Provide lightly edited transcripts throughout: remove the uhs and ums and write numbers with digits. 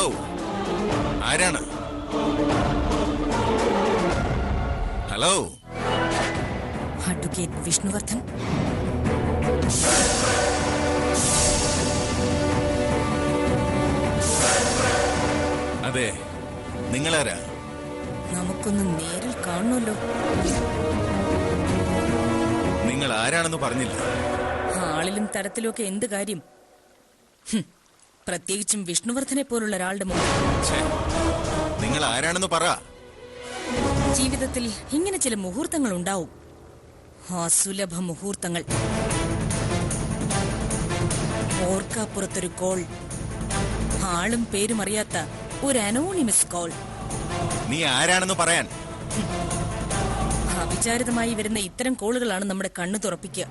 Hello, ആരാണ്? Hello, advocate Vishnuvardhan. അതെ, നിങ്ങളാരാ? നമുക്കൊന്ന് നേരിൽ കാണണമല്ലോ. നിങ്ങൾ ആരാണെന്ന് പറഞ്ഞില്ല. ആളിലും തരത്തിലും ഒക്കെ എന്ത് കാര്യം? പ്രത്യേകിച്ചും വിഷ്ണുവർദ്ധനെ പോലുള്ള ഒരാളുടെ മുന്നിൽ. നിങ്ങൾ ആരാണെന്ന് പറ. ജീവിതത്തിൽ ഇങ്ങനെ ചില മുഹൂർത്തങ്ങൾ ഉണ്ടാവും, അസുലഭ മുഹൂർത്തങ്ങൾ. ഓർക്കാപ്പുറത്തൊരു കോൾ, ആളും പേരും അറിയാത്ത ഒരു അനോണിമസ് കോൾ. നീ ആരാണെന്ന് പറയാൻ. അവിചാരിതമായി വരുന്ന ഇത്തരം കോളുകളാണ് നമ്മുടെ കണ്ണു തുറപ്പിക്കുക.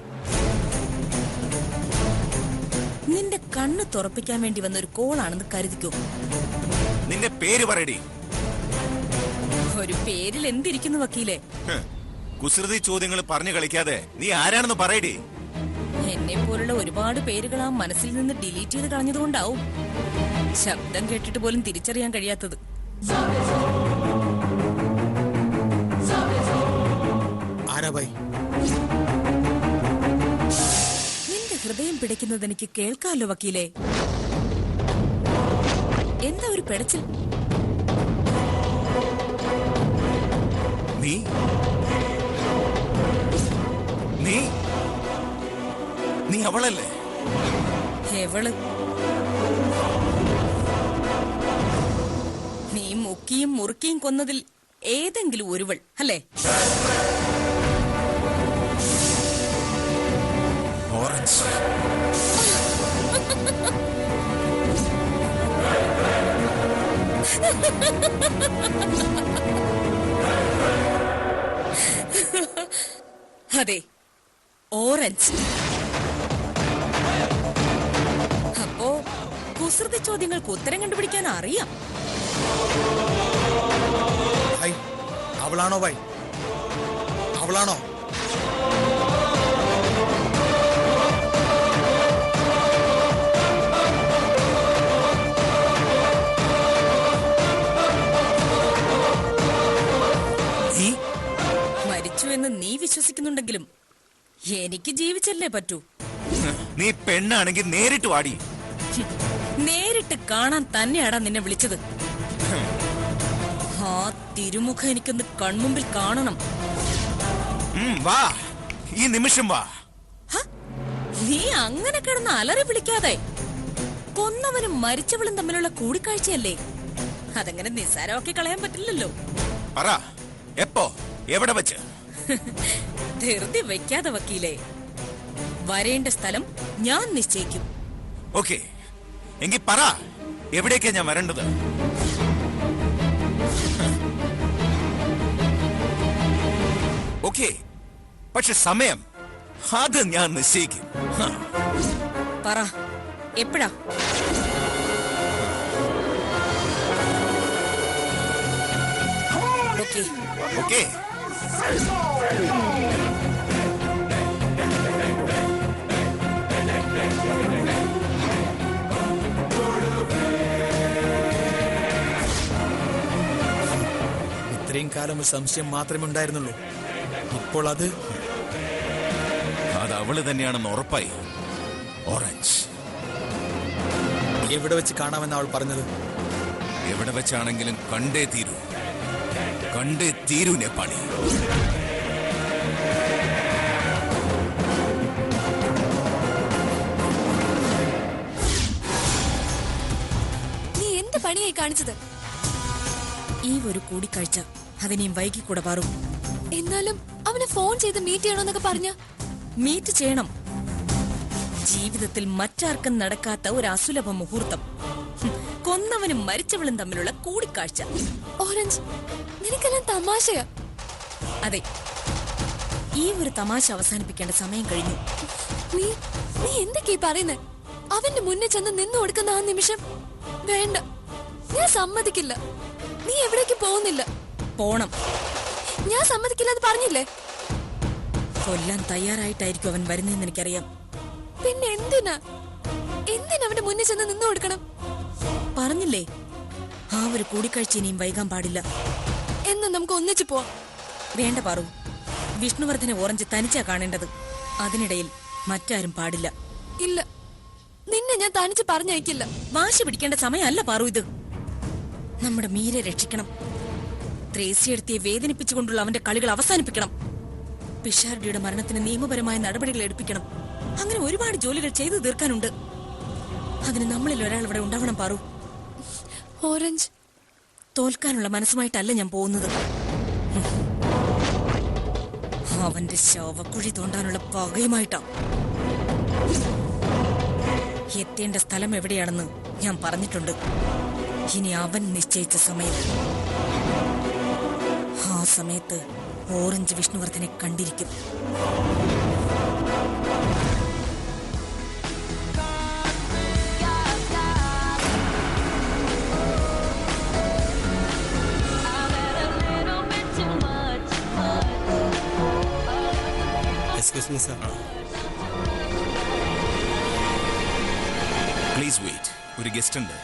നിന്റെ കണ്ണ് തുറപ്പിക്കാൻ വേണ്ടി വന്ന ഒരു കോളാണെന്ന് കരുതിക്കോ. നിന്റെ പേര് പറയടി. ഒരു പേരിൽ എന്തിരിക്കുന്നു വക്കീലെ? കുസൃതി ചോദ്യങ്ങൾ പറഞ്ഞു കളിക്കാതെ നീ ആരാണെന്ന് പറയടി. എന്നെ പോലുള്ള ഒരുപാട് പേരുകൾ ആ മനസ്സിൽ നിന്ന് ഡിലീറ്റ് ചെയ്ത് കളഞ്ഞതുകൊണ്ടാവും ശബ്ദം കേട്ടിട്ട് പോലും തിരിച്ചറിയാൻ കഴിയാത്തത്. നിന്റെ ഹൃദയം പിടയ്ക്കുന്നത് എനിക്ക് കേൾക്കാമല്ലോ വക്കീലെ. എന്താ ഒരു പിടച്ചിൽ? നീ നീ നീ അവളല്ലേ? എവള്? നീ മുക്കിയും മുറുക്കിയും കൊന്നതിൽ ഏതെങ്കിലും ഒരുവൾ അല്ലേ? ഓറഞ്ച്. അതെ, ഓറഞ്ച്. അപ്പോ കുസൃതി ചോദ്യങ്ങൾക്ക് ഉത്തരം കണ്ടുപിടിക്കാൻ അറിയാം. അവളാണോ ഭായ്? അവളാണോ? മരിച്ചുവെന്ന് നീ വിശ്വസിക്കുന്നുണ്ടെങ്കിലും എനിക്ക് ജീവിച്ചല്ലേ പറ്റൂ. നീ പെണ്ണാണെങ്കിൽ നേരിട്ട് വാടി. നേരിട്ട് കാണാൻ തന്നെയാടാ നിന്നെ വിളിച്ചത്. ആ തിരുമുഖം എനിക്കൊന്ന് കൺമുമ്പിൽ കാണണം. വാ, ഈ നിമിഷം വാ. നീ അങ്ങനെ കിടന്ന് അലറി വിളിക്കാതെ. കൊന്നവനും മരിച്ചവളും തമ്മിലുള്ള കൂടിക്കാഴ്ചയല്ലേ, അതങ്ങനെ നിസ്സാരമാക്കി കളയാൻ പറ്റില്ലല്ലോ. പറ, എപ്പോ, എവിടെ വെച്ച്? ധൃതി വെക്കാതെ വക്കീലേ. വരേണ്ട സ്ഥലം ഞാൻ നിശ്ചയിക്കും. ഓക്കെ, എങ്കിൽ പറ, എവിടേക്കാ ഞാൻ വരേണ്ടത്? ഓക്കെ, പക്ഷെ സമയം അത് ഞാൻ നിശ്ചയിക്കും. പറ, എപ്പോഴാ? Okay okay. ഇത്രയും കാലം ഒരു സംശയം മാത്രമേ ഉണ്ടായിരുന്നുള്ളൂ. ഇപ്പോൾ അത് അവള് തന്നെയാണെന്ന് ഉറപ്പായി. ഓറഞ്ച്. എവിടെ വെച്ച് കാണാമെന്ന് അവൾ പറഞ്ഞത്? എവിടെ വെച്ചാണെങ്കിലും കണ്ടേ തീരൂ, കണ്ടേ തീരൂ നേപ്പാളി. നീ എന്ത് പണിയായി കാണിച്ചത്? ഈ ഒരു കൂടിക്കാഴ്ച അതിനെയും വൈകിക്കൂടെ പാറും. എന്നാലും അവനെ ഫോൺ ചെയ്ത് മീറ്റ് ചെയ്യണമെന്നൊക്കെ പറഞ്ഞ മീറ്റ് ചെയ്യണം. ജീവിതത്തിൽ മറ്റാർക്കും നടക്കാത്ത ഒരു അസുലഭ മുഹൂർത്തം, കൊന്നവനും മരിച്ചവളും തമ്മിലുള്ള കൂടിക്കാഴ്ച. ഓറഞ്ച്, നിനക്കെല്ലാം തമാശയാ. അതെ, ഈ ഒരു തമാശ അവസാനിപ്പിക്കേണ്ട സമയം കഴിഞ്ഞു. നീ നീ എന്തൊക്കെയാ പറയുന്നേ? അവന്റെ മുന്നിൽ ചെന്ന് നിന്നു കൊടുക്കുന്ന ആ നിമിഷം വേണ്ട, ഞാൻ സമ്മതിക്കില്ല. നീ എവിടേക്ക് പോകുന്നില്ല. പോണം. ഞാൻ സമ്മതിക്കില്ല, അത് പറഞ്ഞില്ലേ? കൊല്ലാൻ തയ്യാറായിട്ടായിരിക്കും അവൻ വരുന്നതെന്ന് എനിക്കറിയാം. പിന്നെ എന്തിനാ അവന്റെ മുന്നിൽ ചെന്ന് നിന്നു കൊടുക്കണം? പറഞ്ഞില്ലേ, ആ ഒരു കൂടിക്കാഴ്ച ഇനിയും വൈകാൻ പാടില്ല. എന്ന് നമുക്ക് ഒന്നിച്ചു പോവാം. വേണ്ട പാറു, വിഷ്ണുവർദ്ധനെ ഓറഞ്ച് തനിച്ചാ കാണേണ്ടത്. അതിനിടയിൽ മറ്റാരും പാടില്ല. ഇല്ല, നിന്നെ ഞാൻ തനിച്ച് പറഞ്ഞയക്കില്ല. വാശി പിടിക്കേണ്ട സമയമല്ല പാറു ഇത്. നമ്മുടെ മീരെ രക്ഷിക്കണം. ത്രേസ്യയെടുത്തിയെ വേദനിപ്പിച്ചുകൊണ്ടുള്ള അവന്റെ കളികൾ അവസാനിപ്പിക്കണം. പിഷാരടിയുടെ മരണത്തിന് നിയമപരമായ നടപടികൾ എടുപ്പിക്കണം. അങ്ങനെ ഒരുപാട് ജോലികൾ ചെയ്തു തീർക്കാനുണ്ട്. അതിന് നമ്മളിൽ ഒരാൾ ഇവിടെ ഉണ്ടാവണം പാറു. ഓറഞ്ച് തോൽക്കാനുള്ള മനസ്സുമായിട്ടല്ല ഞാൻ പോകുന്നത്. അവന്റെ ശവക്കുഴി തോണ്ടാനുള്ള പകയുമായിട്ടാ. എത്തേണ്ട സ്ഥലം എവിടെയാണെന്ന് ഞാൻ പറഞ്ഞിട്ടുണ്ട്. ഇനി അവൻ നിശ്ചയിച്ച സമയം, ആ സമയത്ത് ഓറഞ്ച് വിഷ്ണുവർദ്ധനെ കണ്ടിരിക്കും. Excuse me, sir. Please wait. ഒരു ഗസ്റ്റ് ഉണ്ട്.